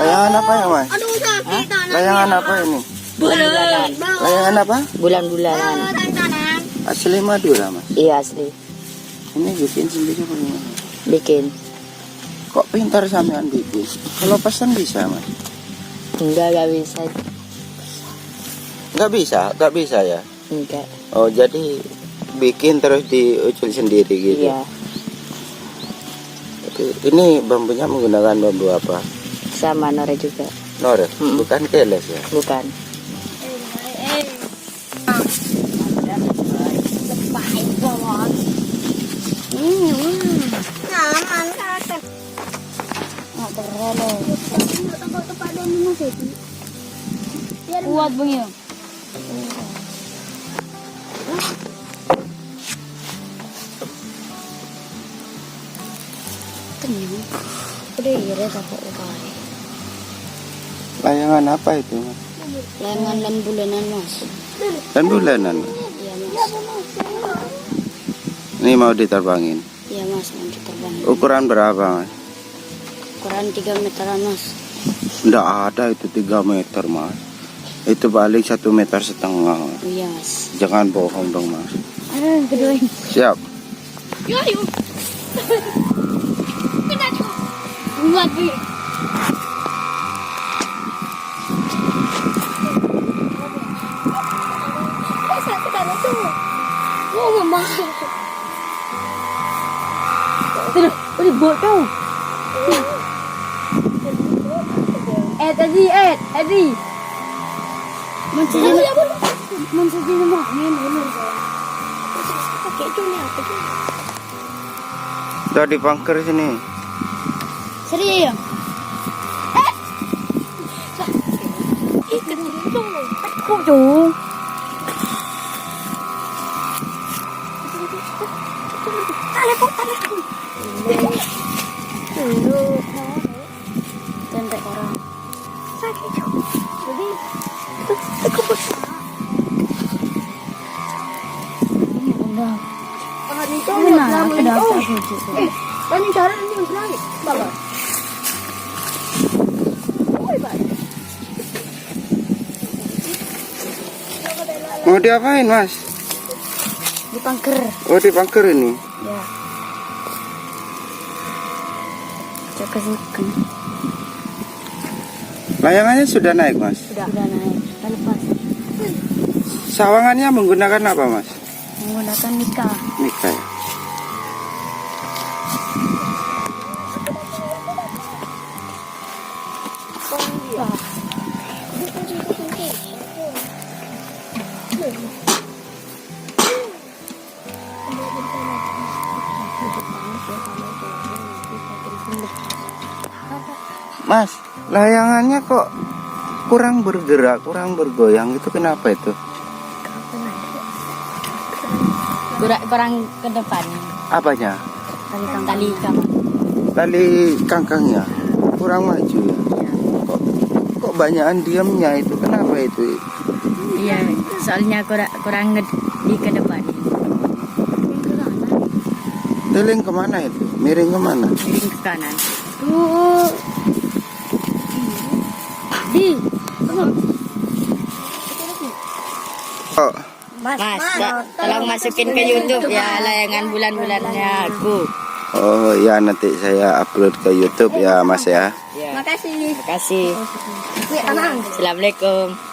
Layangan apa ya, Mas? Aduh, sakit tangan. Layangan apa ini? Bulan-bulanan. Layangan apa? Bulan-bulanan. Tangan. Asli Madura, Mas. Iya asli. Ini bikin sendiri apa gimana? Bikin. Kok pintar sampean bikin? Kalau pesan bisa, Mas? Enggak bisa. Nggak bisa ya? Enggak. Oh, jadi bikin terus diucul sendiri gitu? Iya. Ini bambunya menggunakan bambu apa? Sama Nore juga. Nore, bukan keles ya? Bukan. Nyaman kakek. Kuat bang ya. Udah iya tak ukai. Layangan apa itu, Mas? Layangan dan bulanan mas. Dan bulanan. Iya mas. Ini mau diterbangin. Iya mas mau diterbangin. Ukuran berapa, Mas? Ukuran 3 meteran mas. Nggak ada itu 3 meter, Mas. Itu paling 1,5 meter. Mas. Iya mas. Jangan bohong dong, Mas. Aduh kedua. Siap. Yo yo. Buat bi. Oh mama. Udah bodoh. Tadi Mencuri rumah ini benar. Pakai itu nih apa tuh? Udah dipangker sini. Serius ya? Ikan itu Kok tuh? tali. Tembak orang. Sakit juga. Jadi itu besar. Udah. Mana? Ada apa gitu? Kan cara ini yang lagi. Bagus. Mau diapain, Mas? Dipangker. Oh, dipangker ini. Ya. Cek-cekan. Layangannya sudah naik, Mas. Sudah naik. Lepas. Sawangannya menggunakan apa, Mas? Menggunakan mika. Mika ya? Mas, layangannya kok kurang bergerak, kurang bergoyang, itu kenapa itu? Kurang ke depan. Apanya? Tali kamu. Tali kangkangnya kurang maju ya? Kok banyakan diamnya itu, kenapa itu? Iya, soalnya kurang di ke depan. Teling kemana itu? Miring kemana? Miring ke kanan. Oh, Mas, tolong masukin ke YouTube ya layangan bulan-bulannya aku. oh ya, nanti saya upload ke YouTube ya, Mas ya. Ya. Makasih. Terima kasih. Ya, tenang. Assalamualaikum.